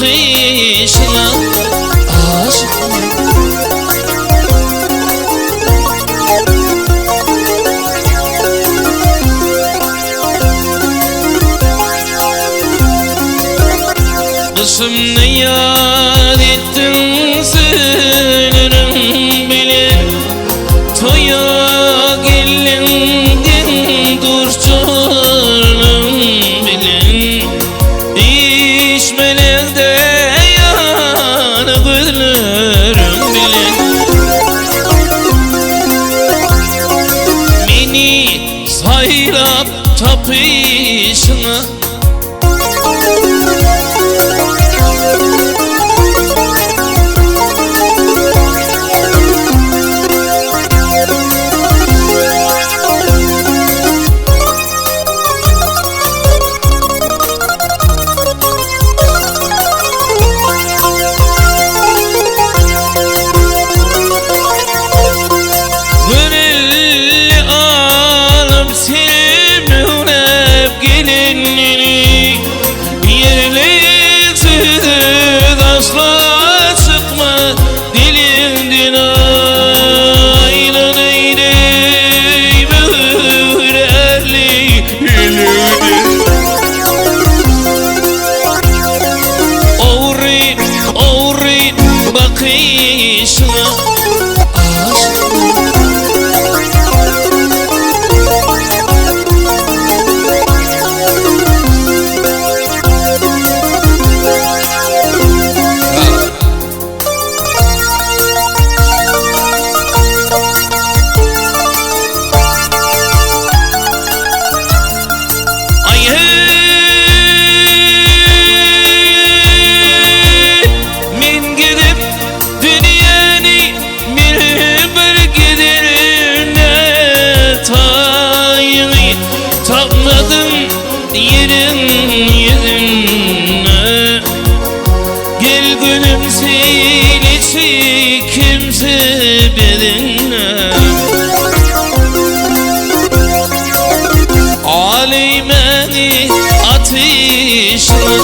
bakışına aşık. Kızım ne yad ettin sınırım bile, toya gelindin durçanım bile, içmelerde yanıklarım bile. Beni sayrap tapışına asla çıkma dilinden aynen eyley mührerli Oğrin, oğrin bakışına aşık. Yerin yüzüne gel gülüm seni kimse bedenine alemeni ateşine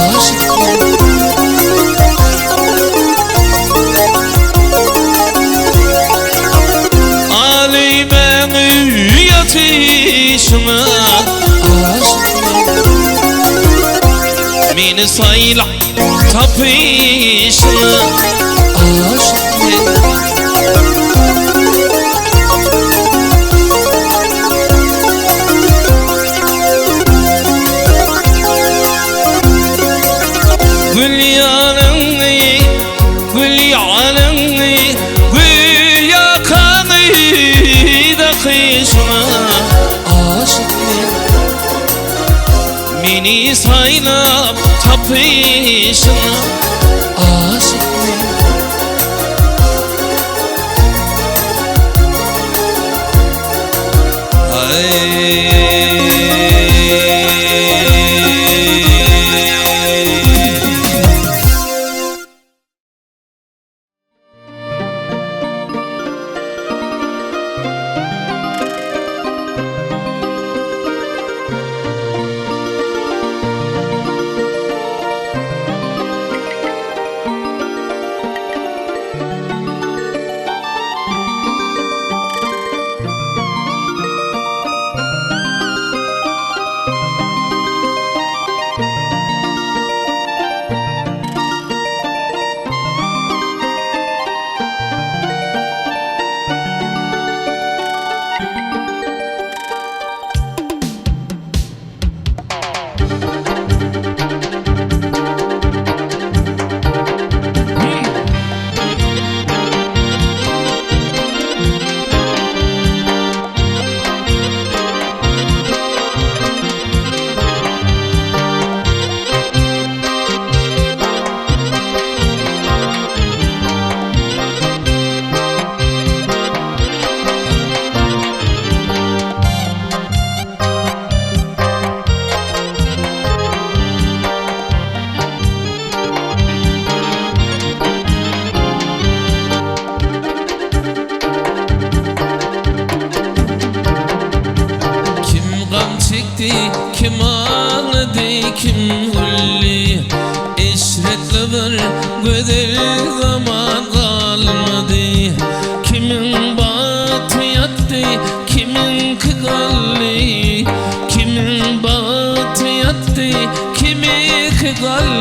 aşık. Alemeni ateşine beni sayla tapışına aşık. Gül yanını, gül yanını, gül yakanı da kışına aşık. Beni saylap tapışına aşık.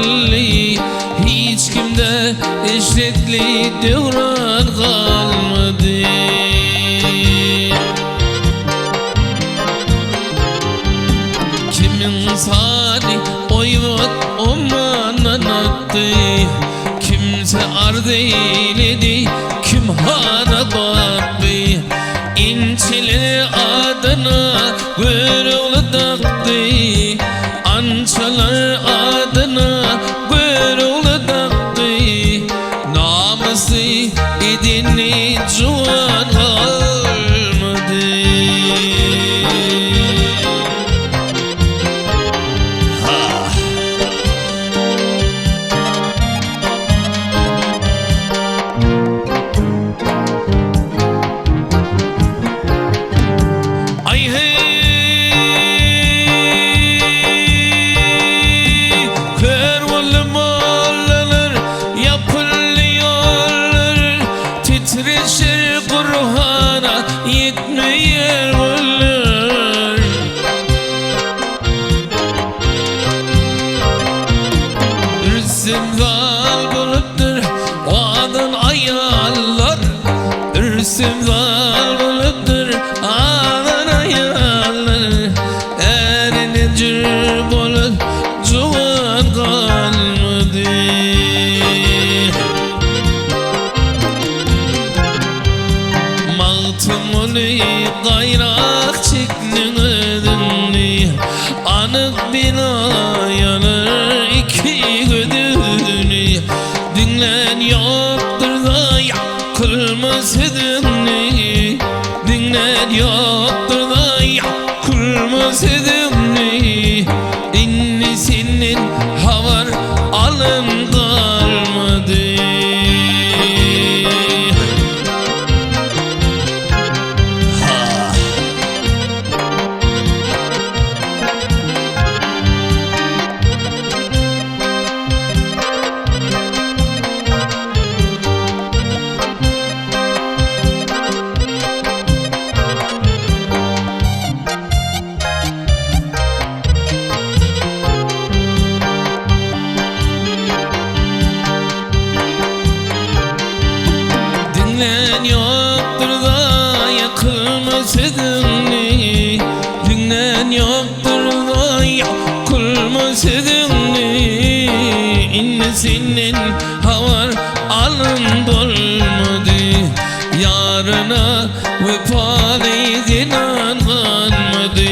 halli, hiç kimde eşitli devran kalmadı. Kimin sani oyvat omanan attı, kimse ar değildi, kim hana baktı. İnçili adına gürülü taktı, ançalar adına gürülü taktı. Namusu idini cuan kalmadı. Titreşir Kur'an'a yetmeyer bunlar. Ürsümdal buluttur o adın ayarlar. Ürsümdal buluttur adın ayarlar. Eline cür bulut cuvan kalmadı. Mağtumuni gayrak çeknini, anık bina yanır iki güdünü. Dinlen yoktur da yakılmaz edimni, dinlen yoktur da yakılmaz edimni. İnni senin havar alın kalmadı. Dinlen yoktur da yakılmaz edimni, dinlen yoktur da yakılmaz edimni. İnne senin havar alın dolmadı, yarına vefalı dinan kalmadı.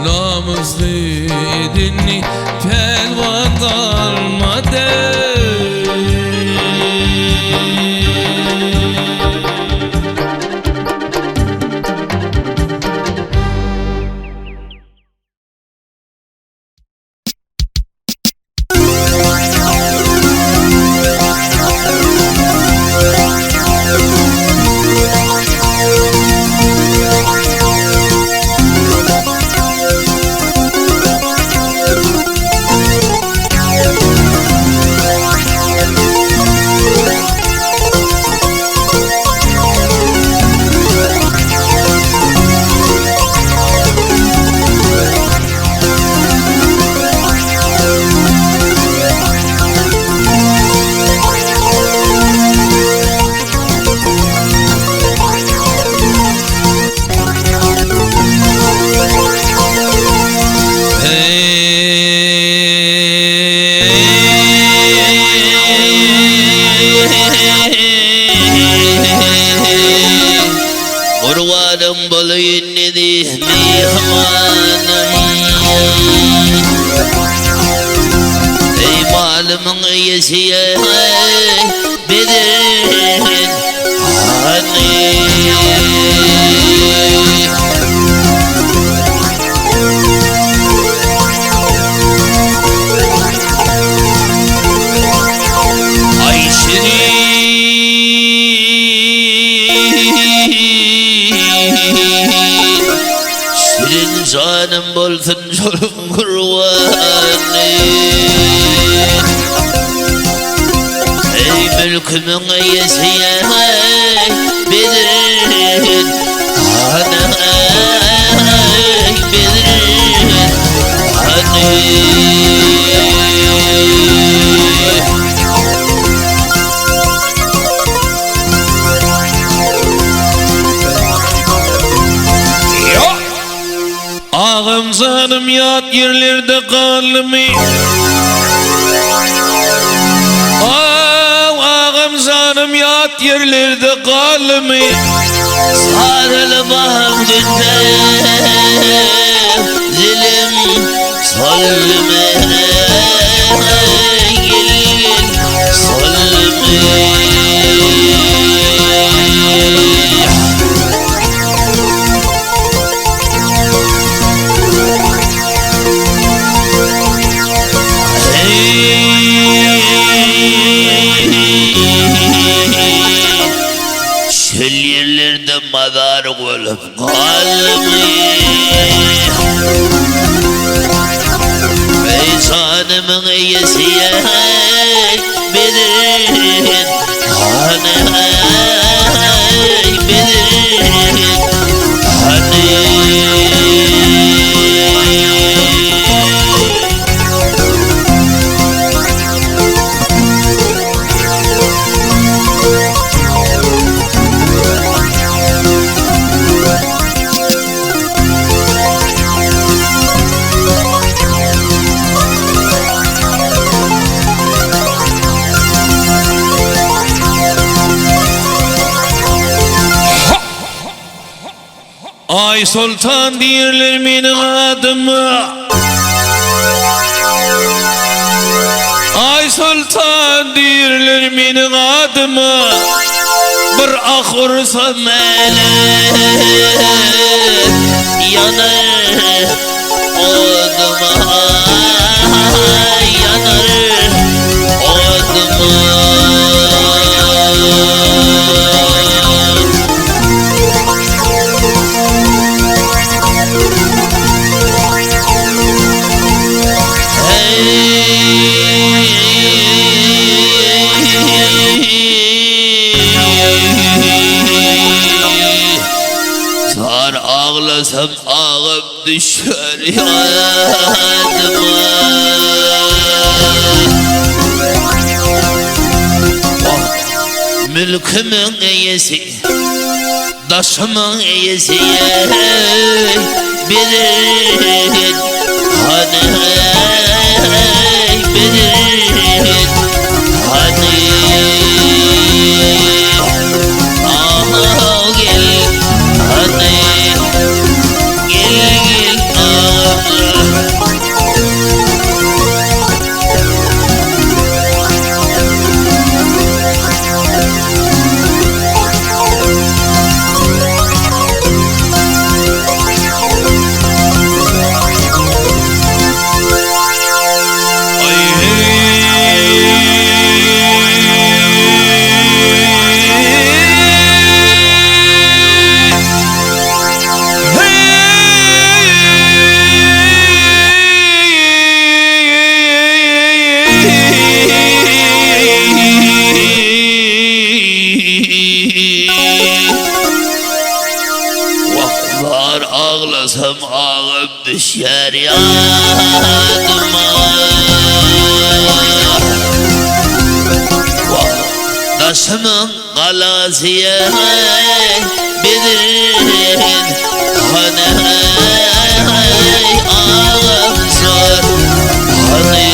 Namuslu edinni pelvan kalmadı. Urvadım bulayın dedi mihmanım. Ey malımın iyisiye Bedir'in hani. Şirin canım bolsun çolum kurbanı. Ey mülkümün iyisiye Bedir'in hani. Bedir'in hani. zanım yat yerlerde kalmi. Ağam zanım yat yerlerde kalmi. Sarıl bahtında zilim solme gel solme. Çöl yerlerde madar olup kalmış. Ey canımın iyisiye Bedir hani Bedir hani. Ay sultan derler benim adıma. Ay sultan derler benim adıma. Bir ah ursa melek Yanar oduma yanar oduma. Sar ağlasam ağım düşer yanıma. Mülkümün iyisi, daşımın iyisi bilir hani bilir hani. Ah gel hani gel gel ağamla. Vaklar ağlasam ağım düşer yanıma. Daşımın galasiye bilir hani ağım zor hani.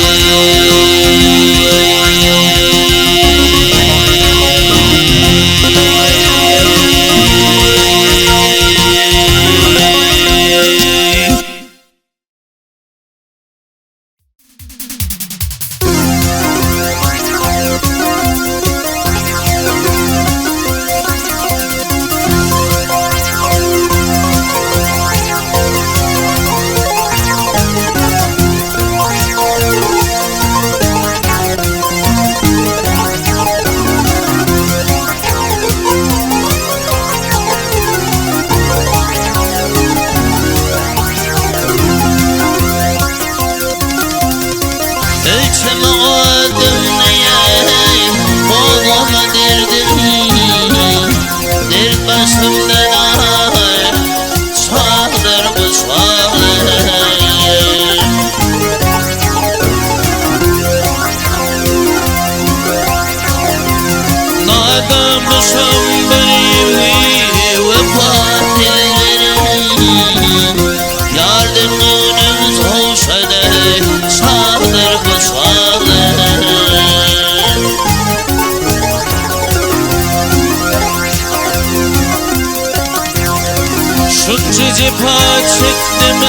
cipa çektim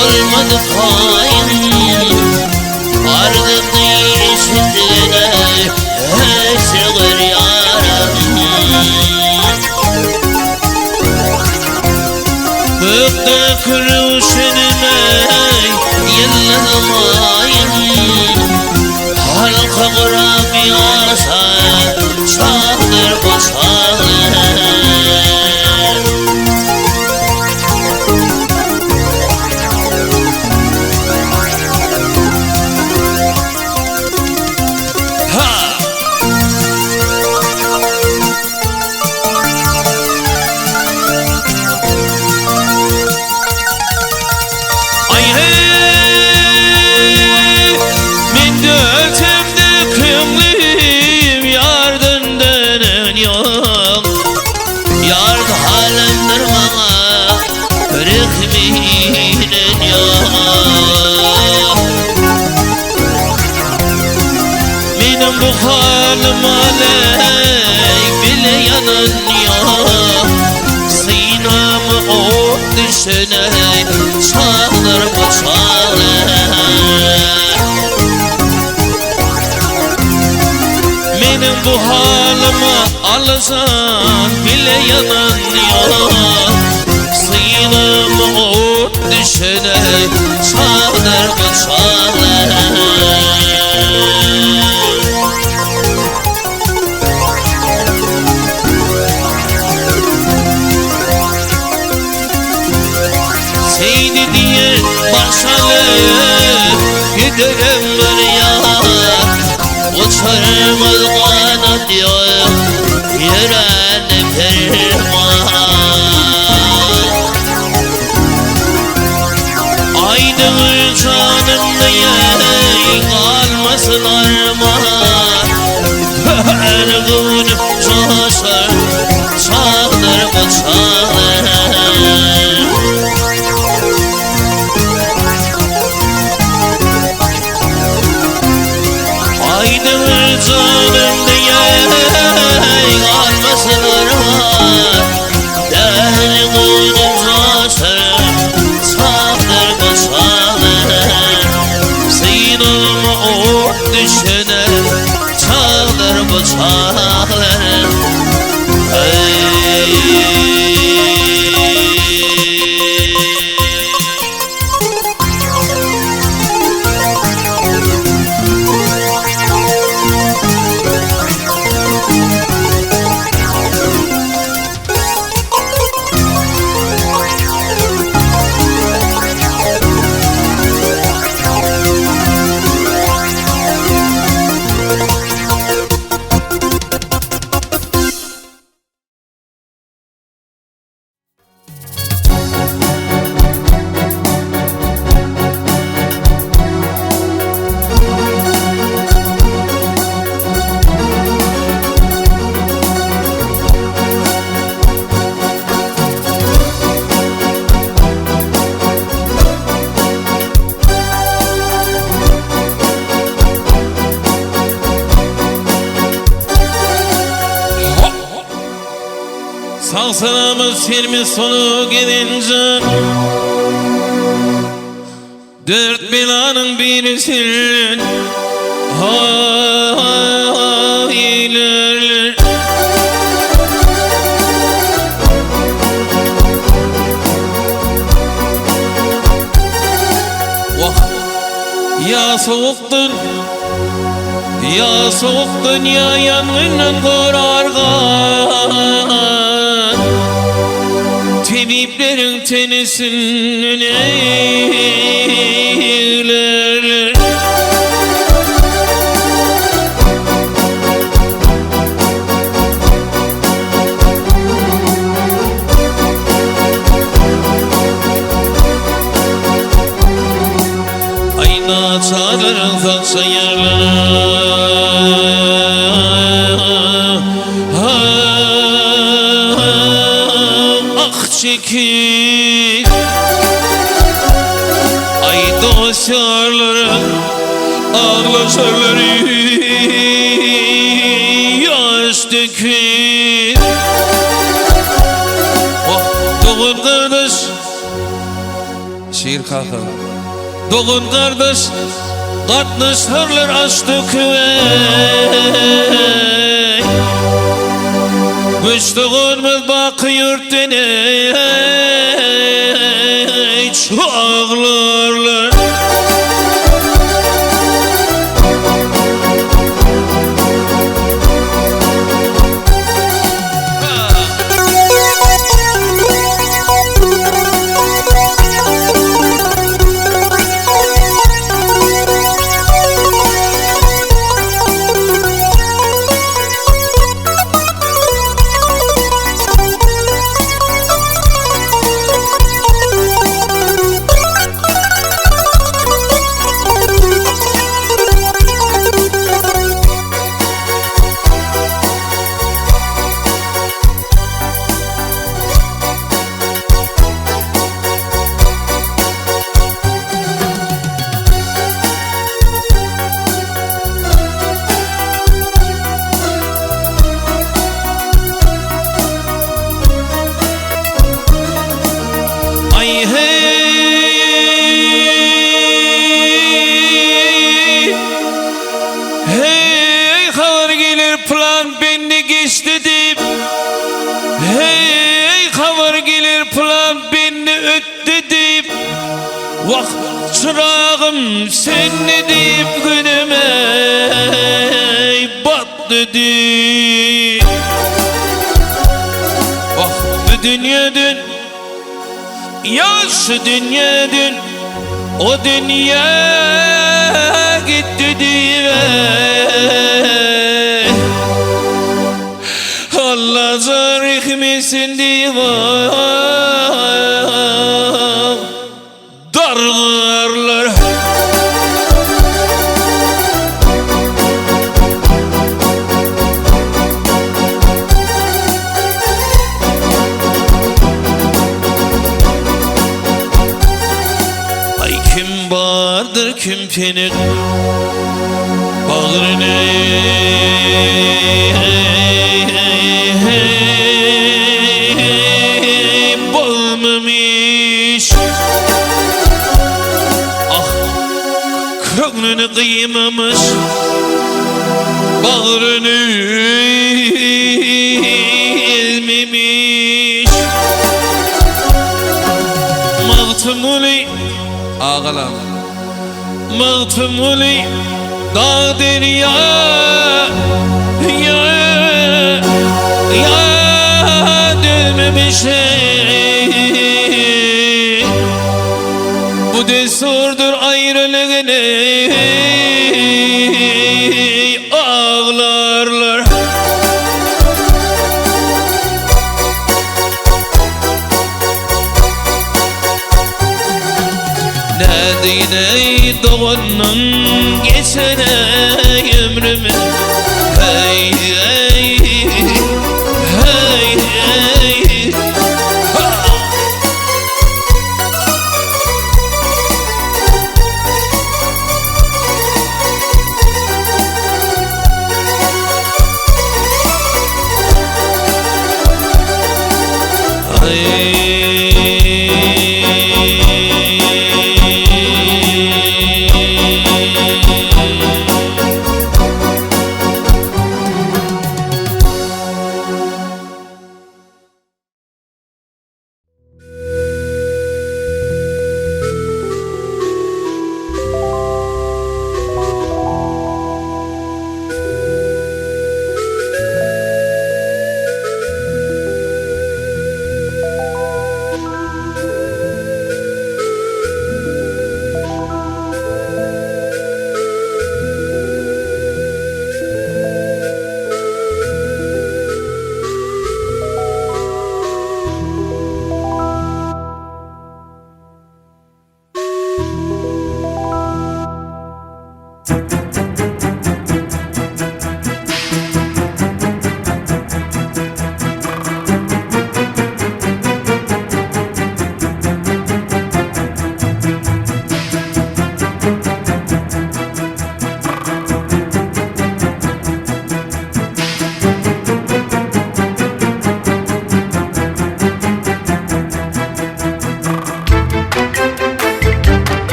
olmadı hain ardını işittiğine sığır yaram bıktı kuruşunime yıllarım hain halka kuramıyorsa sağdır bu sağır bu halim aley bile yanıyor Sinamı ot düşene çalır bu çalır Benim bu halime alsan bile yanıyor Sinamı ot düşene çalır bu çalır Seydi diye başalıp giderim var ya Uçarım ılgana diyor yüreğine ferman Aydın canım diye kalmasın armağan Ergun coşar çağdır bu çağdır Aydın canım diye kalmasın armağan Ergun coşar çağdır bu çağdır Sinema ot düşene çağdır bu çağdır Sağ salamız filmin sonu gelince Dört belanın birisin Hayırlar Ya soğuktun Ya soğuktun ya yangından korargan Tebiplerin tenisinin eyler Ayna çağırın kalksa yerlere Çekil Ay dosyalara ağlaşarlar yaş dökül Oh doğum kardeş şiir kalkı. Doğun kardeş katmışlarlar açtı küvey. Güçlüğümüz bakı yurttan çağlarlar. Vak çırağım sen ne deyip günüme battı deyip. Vak bu dünyadan ya şu dünyadan o dünya gitti deyip. Allah zor etmesin deyip darlarlar. Ay kim vardır kim penik bağrını bolmamış. Köknünü kıymamış, bağrını elmemiş. Mağtumuli ağlam, mağtumuli dağ derya ya dönmemiş. Bu desurdur ayrılığını ağlarlar. Nedine doğanın geçene ömrümü. Hey hey hey hey ha.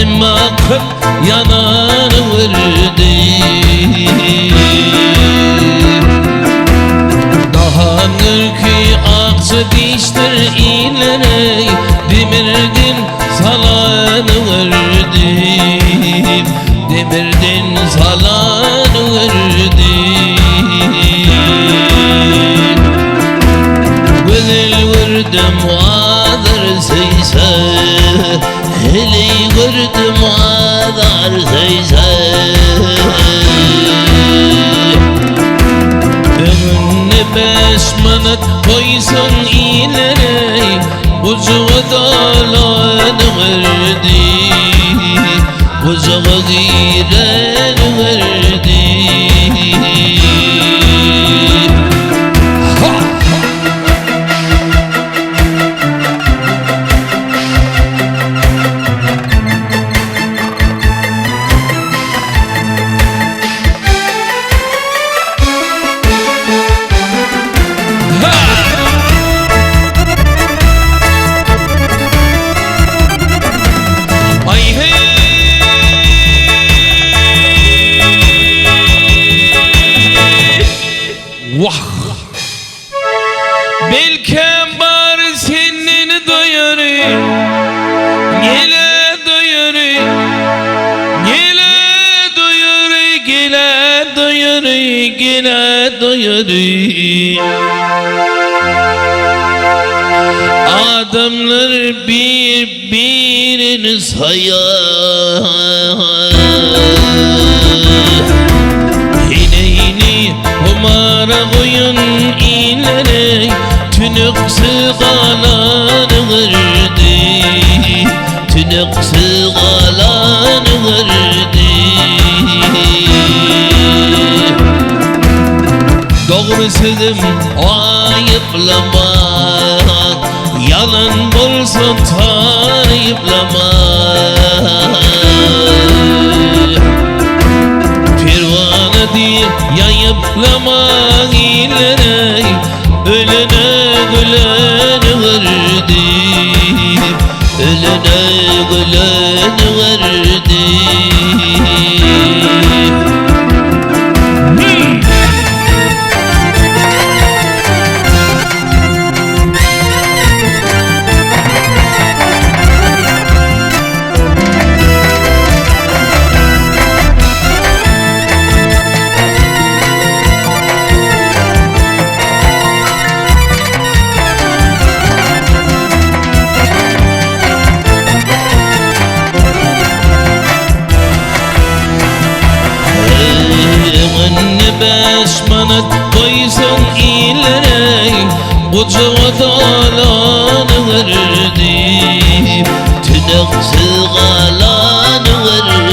Emma kıp yanan verdi. Daha ki aksı diştir ileri Demirdin salan verdim. Demirdin salan verdim. Güzel gördüm ağlar seyse Hele gördüm ağlar seyse Önüne 5 manat koysan ileri Ucuğa dalan verdi. Ucuğa giren verdi. Vah! Belki var senin doyarı, gele doyarı, gele doyarı, gele doyarı, gele doyarı. Adamlar birbirini sayar. Umara koyun ileri Tünük sıgalan verdi. Tünük sıgalan verdi. Doğru sözüm ayıplama Yalan bolsun tayıplama Pervane diye yayıplama ileri Ölene gülen verdi. Ölene gülen verdi. Beş manat koysan ileri Ucuğa dalan verdim. Tünük sıgalan verdim.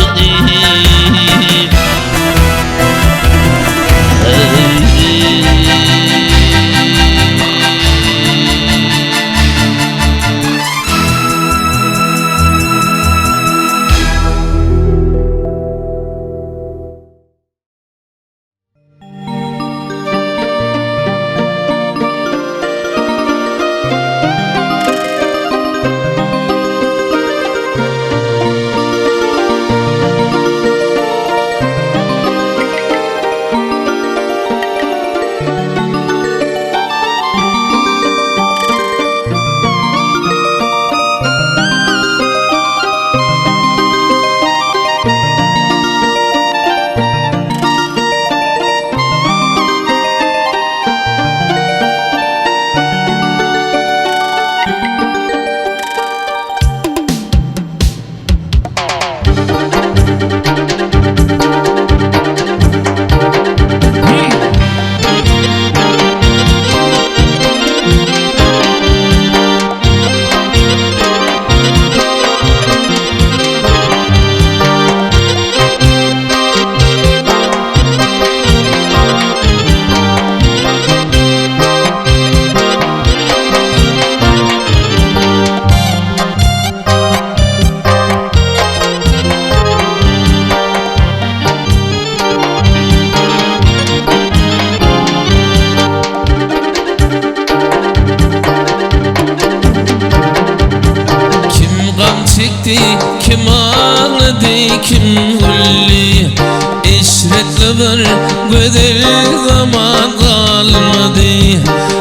güzel zaman kalmadı.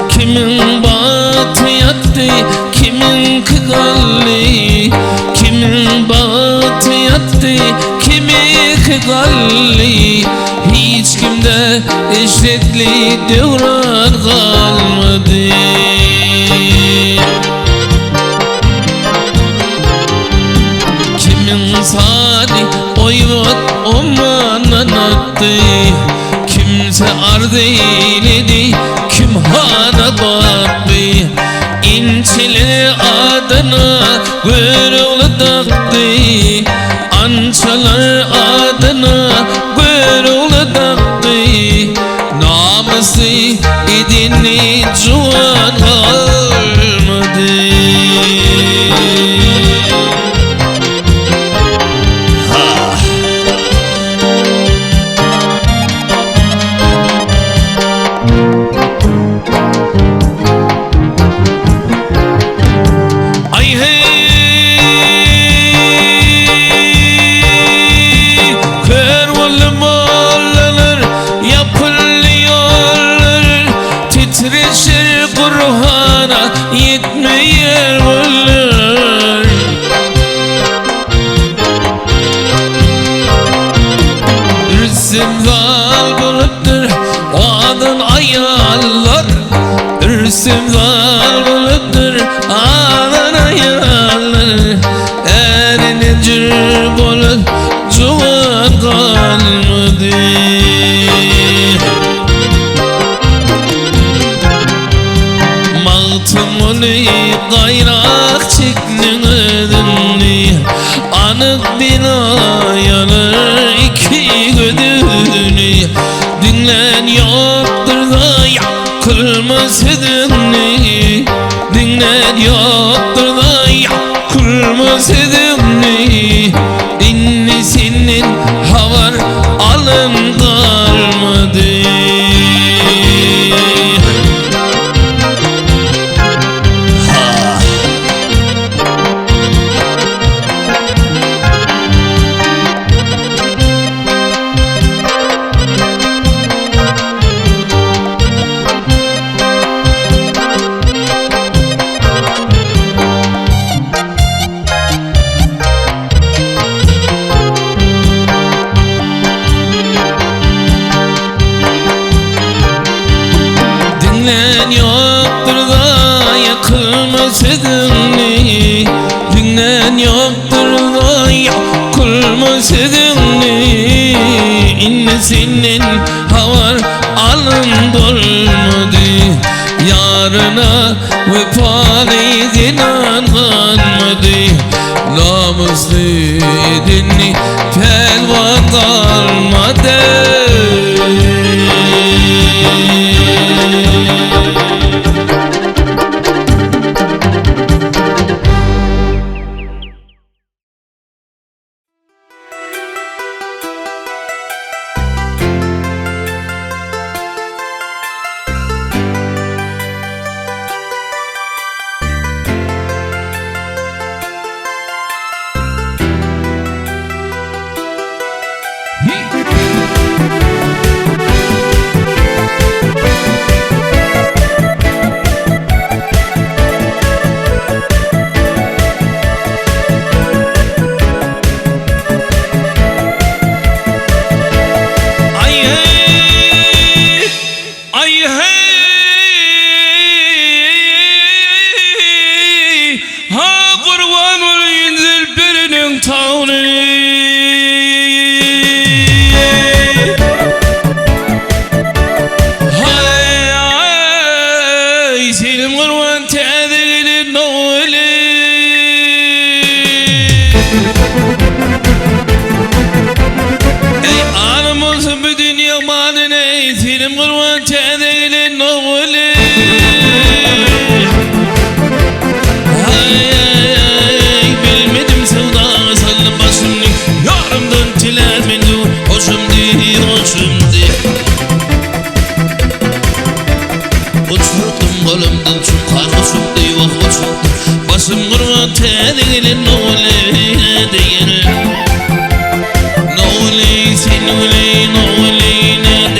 Kimin batı yattı, kimin kıgalli, kimin batı yattı, kimin kıgalli. Hiç kimde eşitli devran kalmadı. Kimin salih oyvat omanan attı, kimse ar değildi, kim hana baktı. İnçili adına gürülü taktı, ançalar adına gürülü taktı. Namusu idini cuan kalmadı. Yetmeyer olur. Ürsüm zal buluttur oğadın ayarlar. Ürsüm zal buluttur oğadın ayarlar. Eline cür bulut cuvan kalmadı. Mağtumuni gayrak çeknedinli, anık bina yanır iki gödünü. Dinlen yoktur da yakılmaz edinli, dinlen yoktur da yakılmaz edinli. İnni senin havar alın kalmadı. Dinlen yoktur da yakılmaz edinli, dinlen yoktur da yakılmaz edinli. İnne senin havar alın dolmadı, yarına vefalı inan kalmadı. Namuslu edinli pelvan kalmadı. Selim kurban çedeğinin oğlu. Bilmedim sevda sallı başımni, yarımdan tilemedim hoşumdi hoşumdi. Uçurdum kolumdan çok kargısımdi vah hoşumdi. Başım kurban çedeğinin oğlu değilim. Noli sinuli noli ne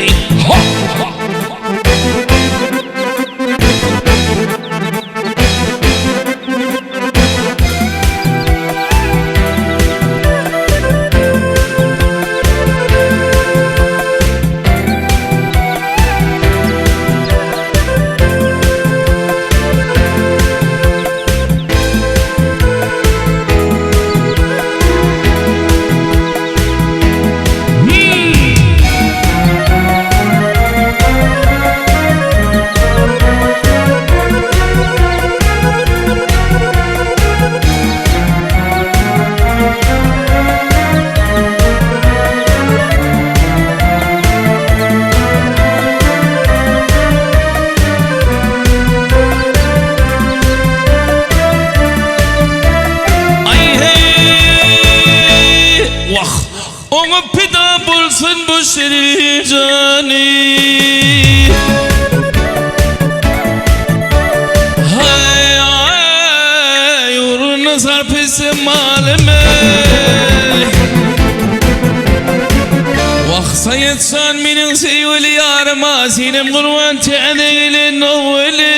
insan minin sevgili yarıma senin kurban teğdeğilin oğuli.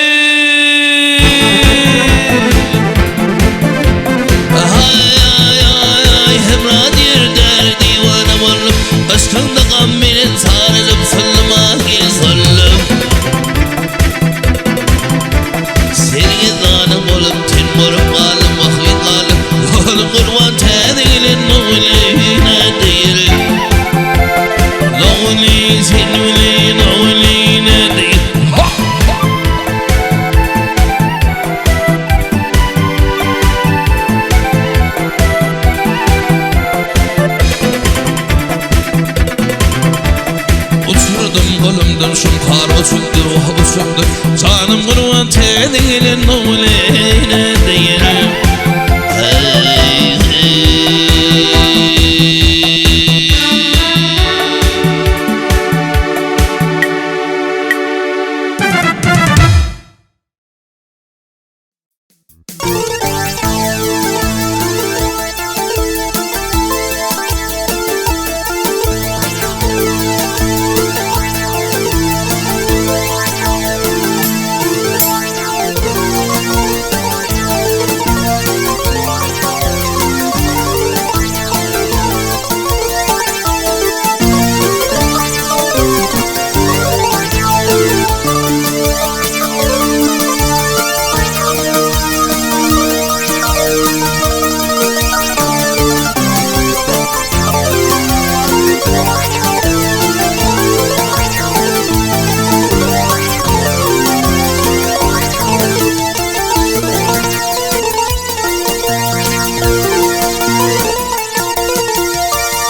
Ay ay ay ay hemradir derdi vanam oğlum. Aşkında gamminin sarılıp sallama gel sallım. Seni zanım olup ten morum kalım vakit kalım. Oğlum kurban teğdeğilin oğuli ne değil. Oğuli sen öyle oğuli ne değil. Uçurdum kolumdan şunkar uçuldu oh uçuldu. Canım kurban teğdeğilin oğuli ne değil. Hey hey.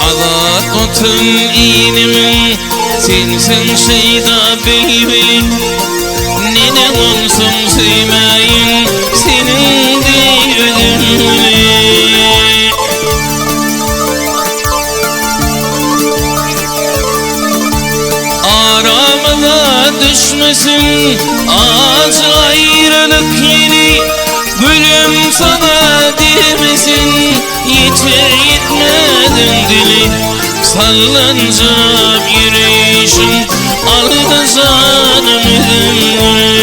Azatın iyilimin sensin şeyda beybi. Nene olsun sevmeyin senin de ödümlü. Aramıza düşmesin acı ayrılık yeri. Gülüm sana demesin yeter yetmedin dili. Sallancap yürüyüşüm aldı canım ödümlü.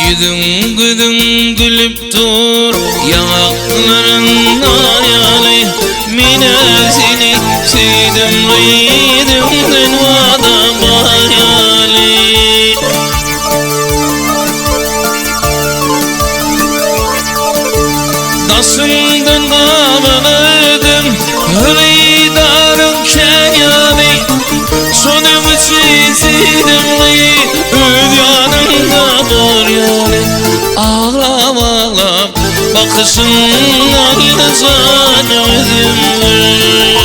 Yüzün gülün gülüp dur yanakların hayali. Mine seni sevdim gıydımdan vada hayali. Dasımdan kavaladım hırıdarın keyali. Sonumu çizdim öd yanımda dur yani. Ağlam ağlam bakışın aynı canım ödümlü.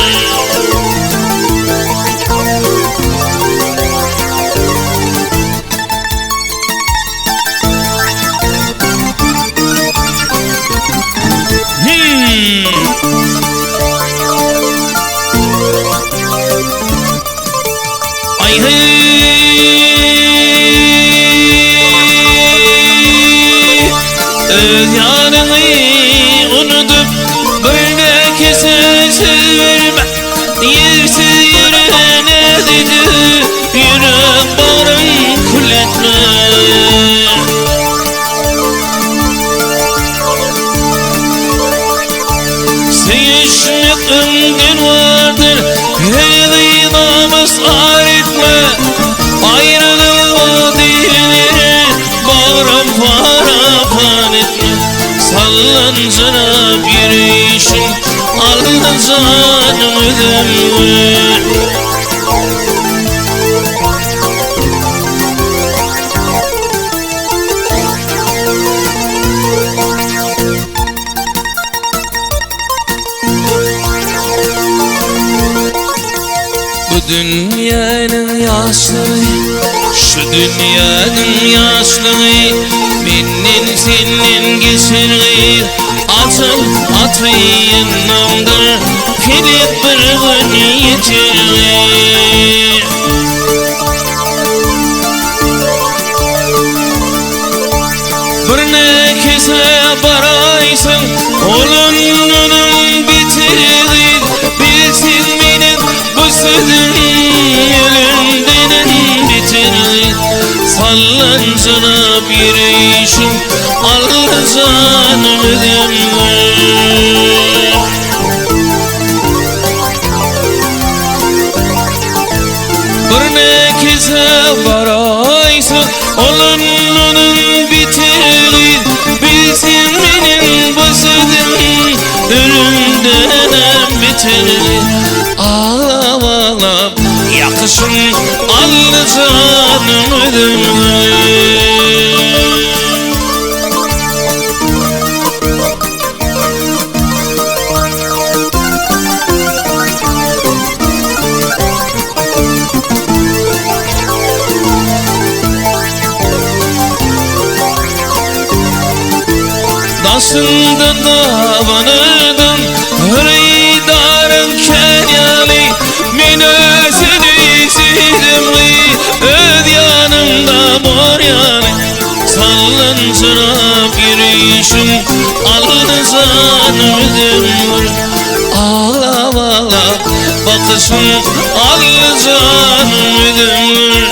Ay hey öz yanını unutup böyle kese sevme. Yersiz yere ne dedi yürek bağrım kul etme. Sevişmek ömrün vardır her dıylamız ağır etme. Ayrılık diline bağrım parapan etme. Sallancırap yürüyüşün aldı canım ödümlü. Bu dünyanın yaşlı, şu dünyanın yaşlı. Benim senin geçirgir atayınımdır. Filip bir gün yitirir. baraysın olunun bitirdin bilsin benim bu sözün yönünden bitirdin sallancana bir işim alacağın ödümler Örnekize baraysın olunun bitirdin bilsin benim bu sözüm ölümden bitirdin ağlam ağlam yakışın alacağın ödümler Aslında davanırdım hırıydarın kenyali min özünü sildim öd yanımda mor yani sallancına bir işim alınızan ödüm ağlam ağlam bakışın alınızan ödüm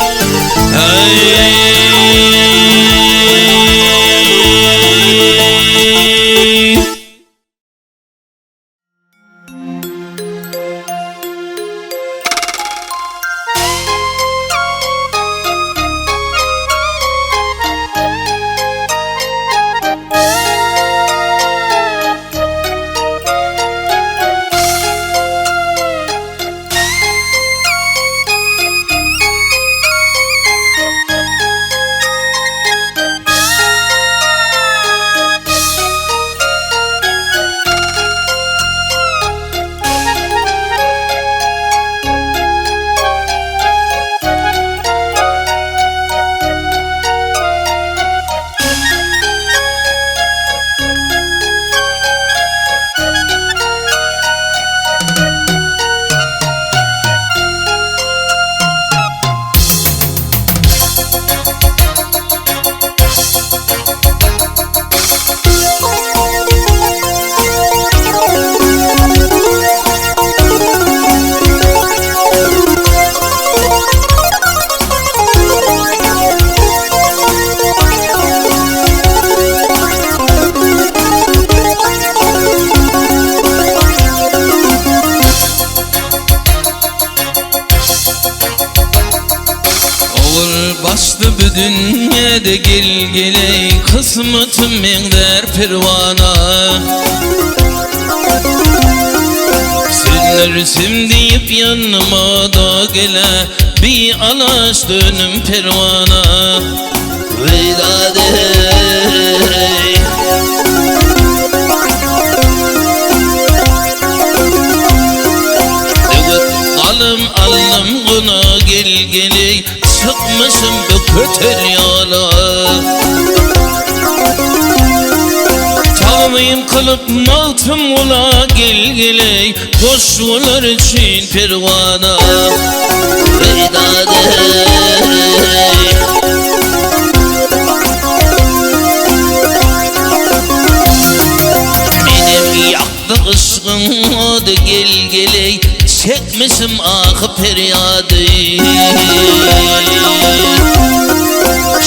Bastı bu dünyada gel geley kısmetim mender pervana Senler sim deyip yanıma da gele bir alaş dönüm pervana Vedade Alım alım buna gel geley çıkmışım bu kötü yola Tavmayım kılıp maltım ola gel geley boş olur için pervana Vedade Benim yaktı ışkım adı gel geley çekmişim ah feryadı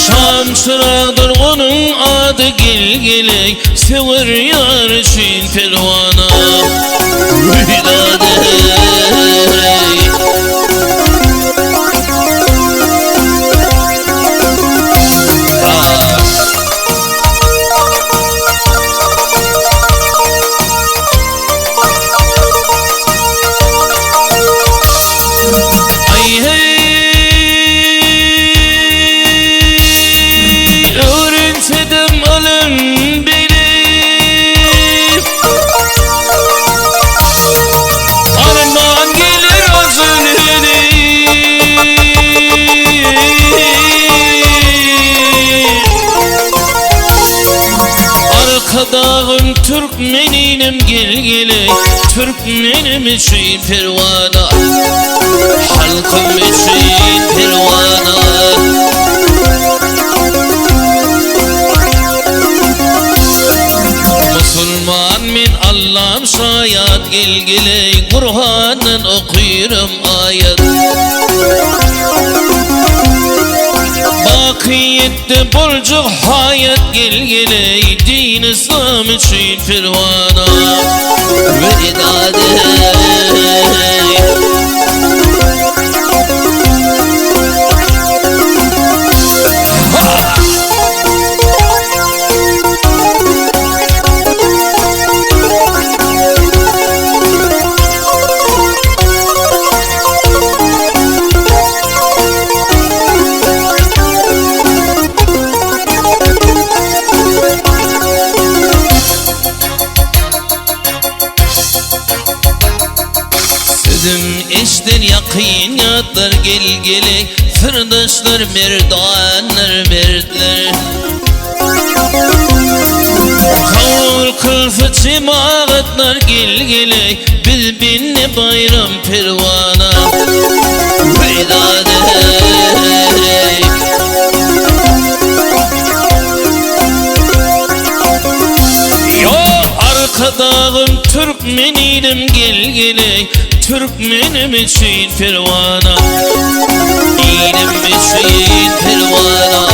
Şamşıradır onun adı gel geley sever yar için pervana Vedade Dağın Türkmeninim gel geley Türkmenim için pervana Halkım için pervana gelgiley Kur'an'ın okuyurum ayet Bakiyette bolcuk hayat gelgiley Din İslam için firvana Ve idade İşten yakın yatlar gelgiley Sırdaşlar merdanlar mertler Kavur kılfı cemaatlar gelgiley Biz binne bayram pervana Veydade Arkadağım Türkmeninim gelgiley Türkmenim için pervana Dinim için pervana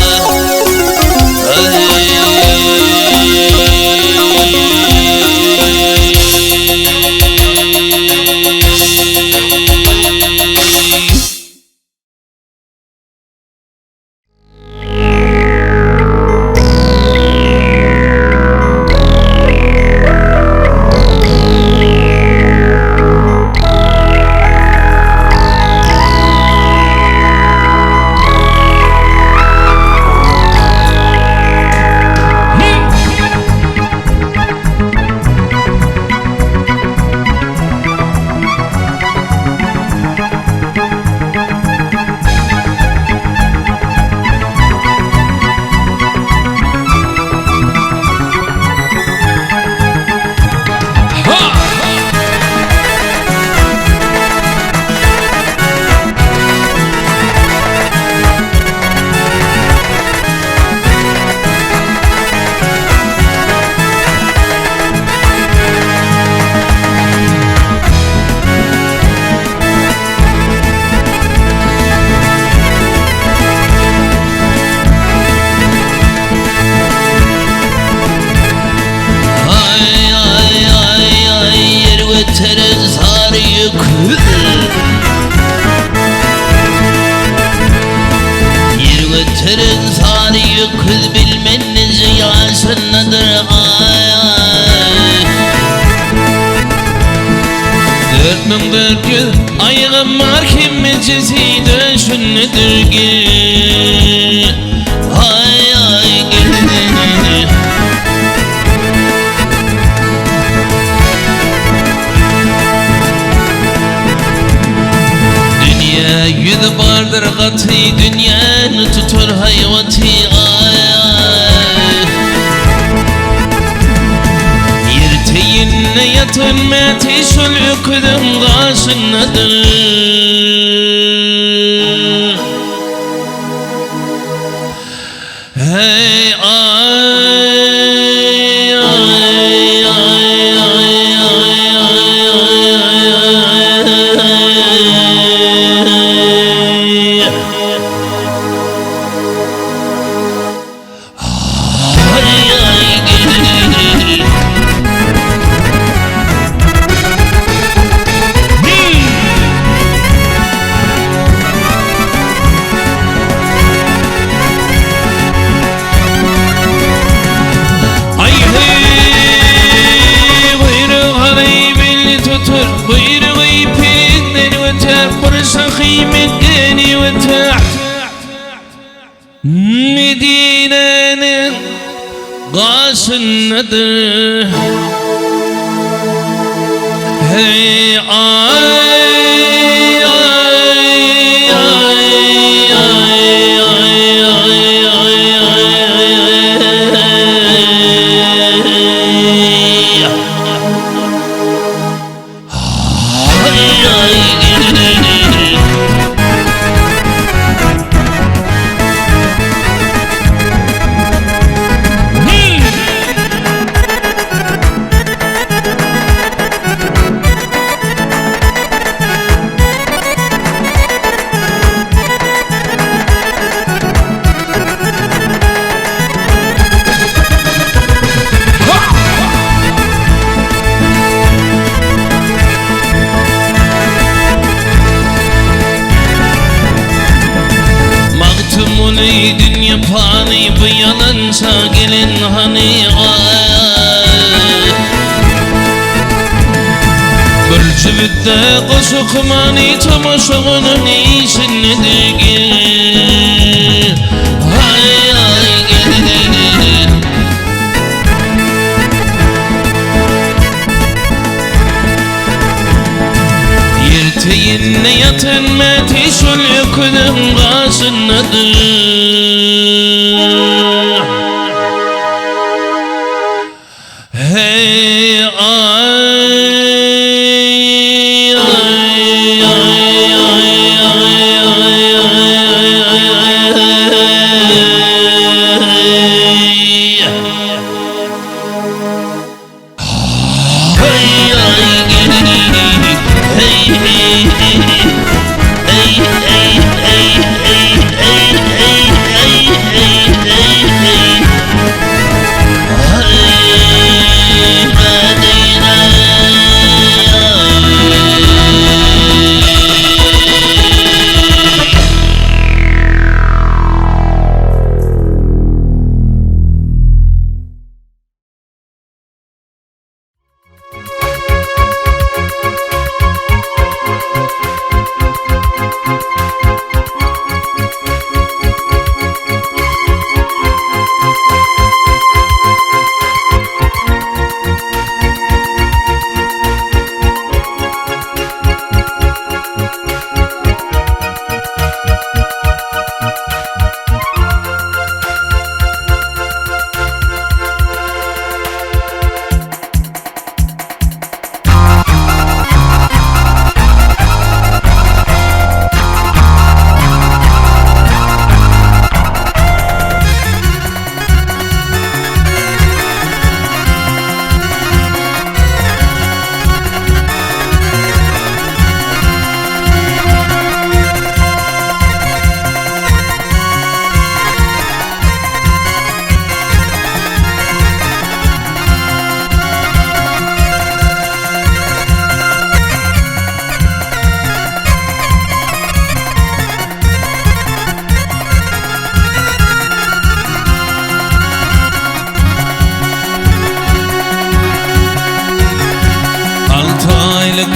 Yirveterin sarıyı kız bilmeniz yaşındadır ay Dört bin dört yüz ayığım var kimicisi dönüşünüdür ki Ay ay gel Yüz bardır katı dünyanı tutur hayvatı ay Yirteyinle yatın meteşül yüküdüm karşındadır Hey ay Buyruğu ipekleri öter Burası kıymetleri öter Medine'nin karşındadır Hey ay şagilin hani Bölcübütte koşuk mani çamaşığının işindedir Hay hay gelir Yerteyinle yatan metişul yükünün karşındadır Hey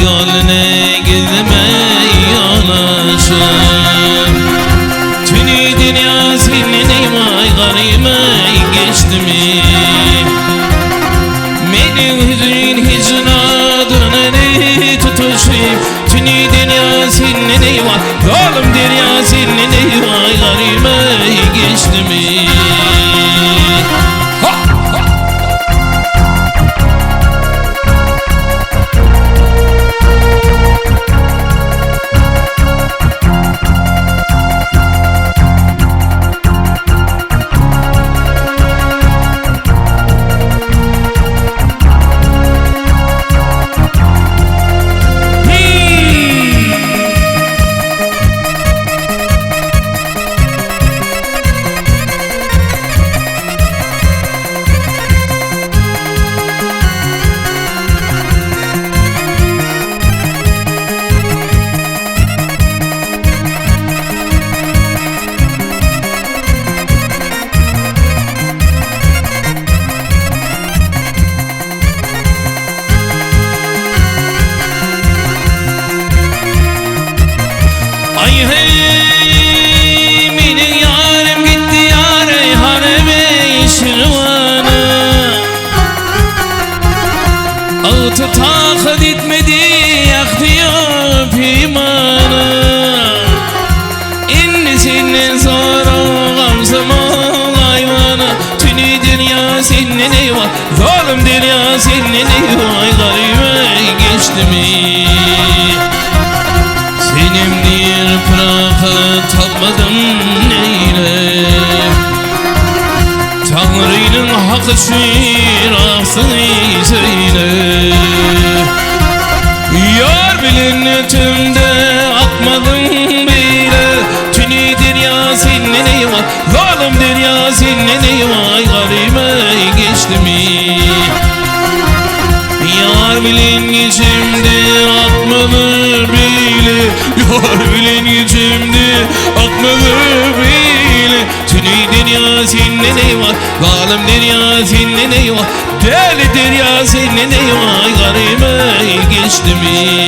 Gönlüne gizme yanaşır Tünü dünya senin eymay garime geçti mi Benim hüzün hicradını tutuşayım Tünü dünya senin eymay Oğlum dünya senin eymay garime geçti mi Taklit etmedi yaktıyor pimanı İnni senin sonra gamzıma hayvanı Tünü dünya senin eyvah Zalim dünya senin eyvah Garime geçti mi Senin bir bırakı tapmadım neyle Tanrı'nın hakkı şirasını söyle Yar bilin tümde atmadım bile Tünü dünya senin eyvah Zalim dünya senin eyvah Garime geçti mi Yar bilin içimde atmadı bile Yar bilin içimde atmadı bile Tünü dünya dünya senin eyvah, zalim dünya senin eyvah, deli dünya senin eyvah, garime geçti mi?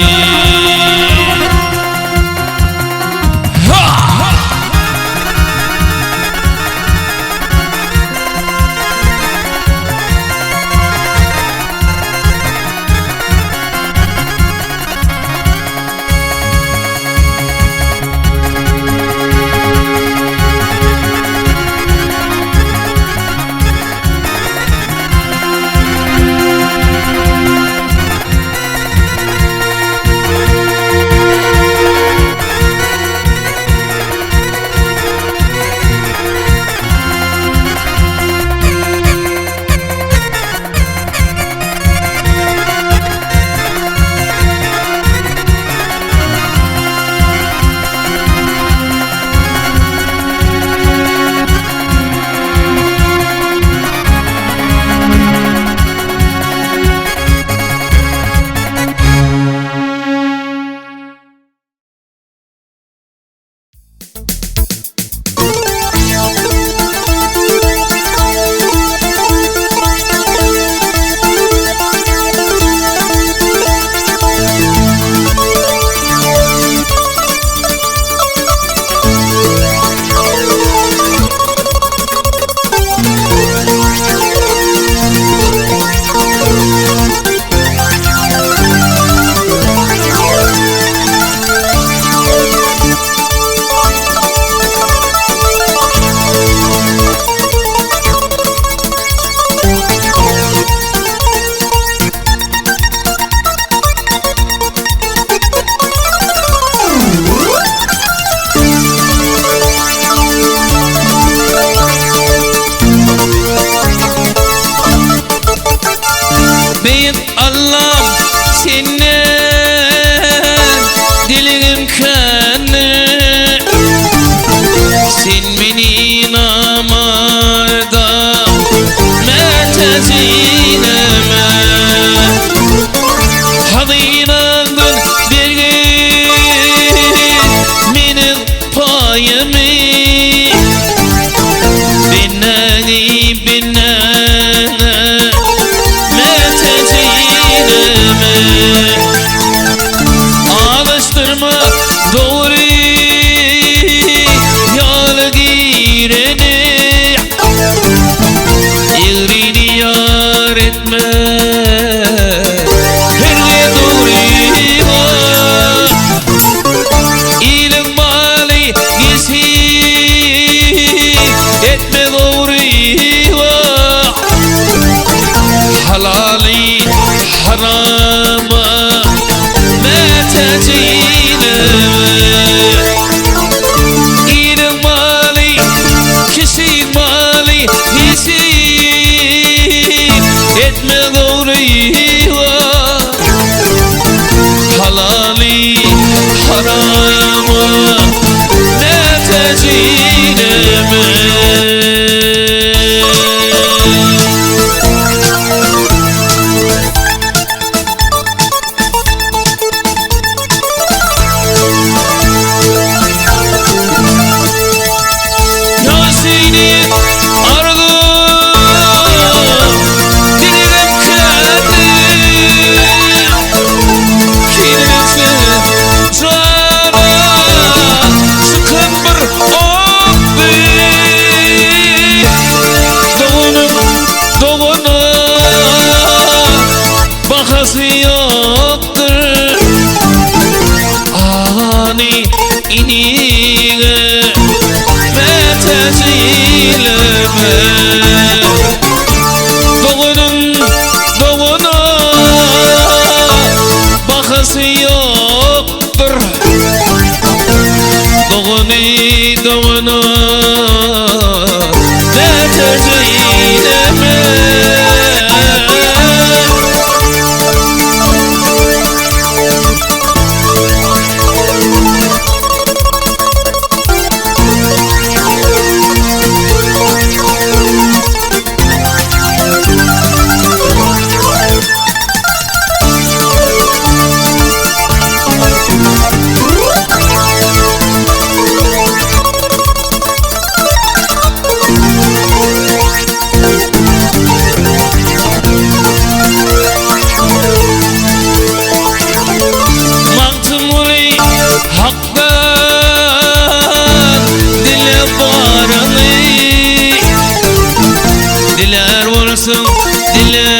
olmasın dile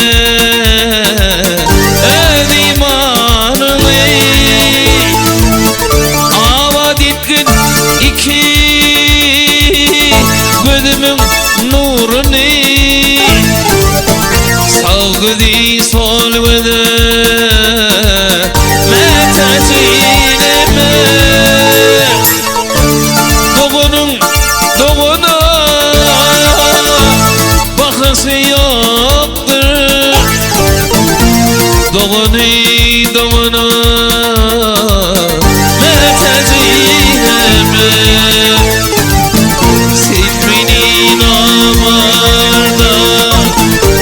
imanın ava dikkat iki gözümün nurunu savgıdı sol gözü metacileme doğunun bakısı yoktur doğunu metacileme sifrinin amarda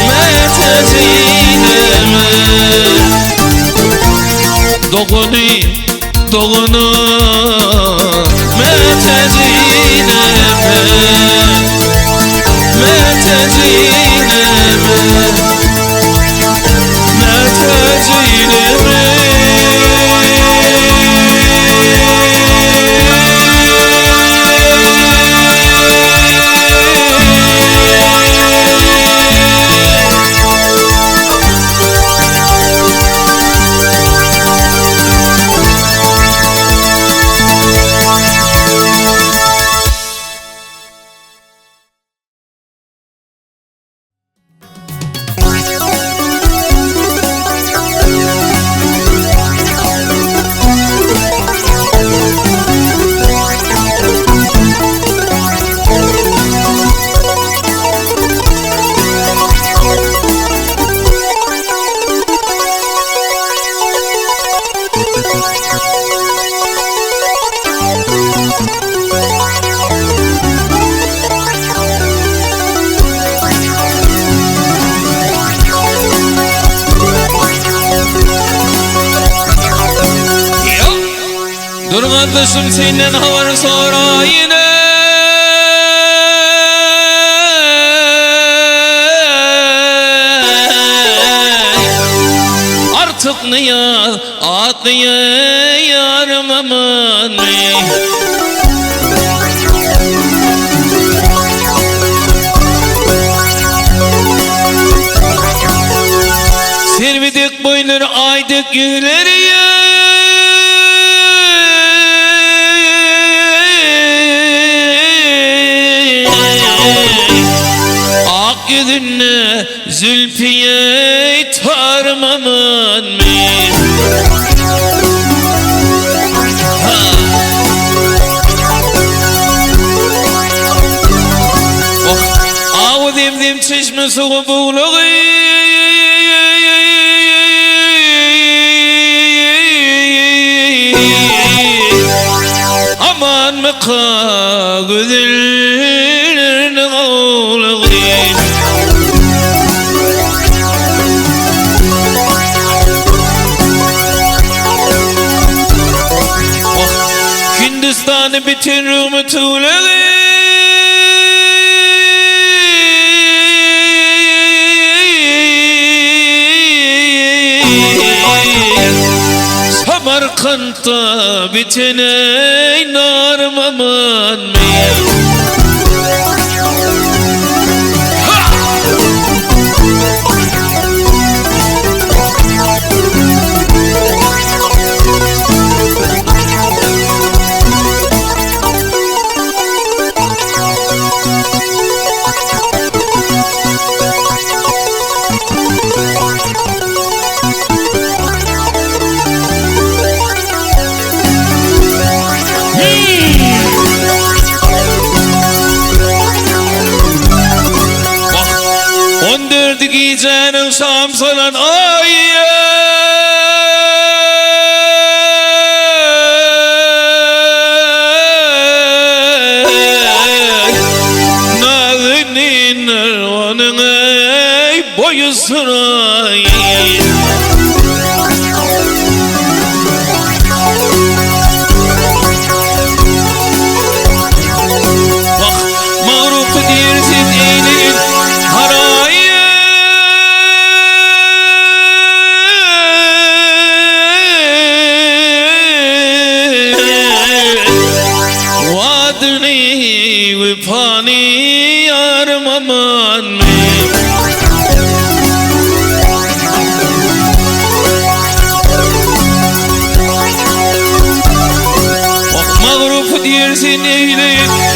metacileme doğunu metacileme Dur kardeşim senden havar sonra yine artık niyaz atlıya yarım aman Servidik boyları aydık yüzleri ak yüzünle zülfiye tarmaman mı? Avu demdim çeşme suğu buğluğu aman mı kağıdırın oğluğu Hindistan'ı bütün Rum'u tuğlağı Samarkand'da bütün ey narmaman mı? Gecenin şamsının ayı Nazının ervanın ey boyu sırayı Bak mağrup dersin eylin harayı Vadni ve pani yarmaman mı? sen eyleyin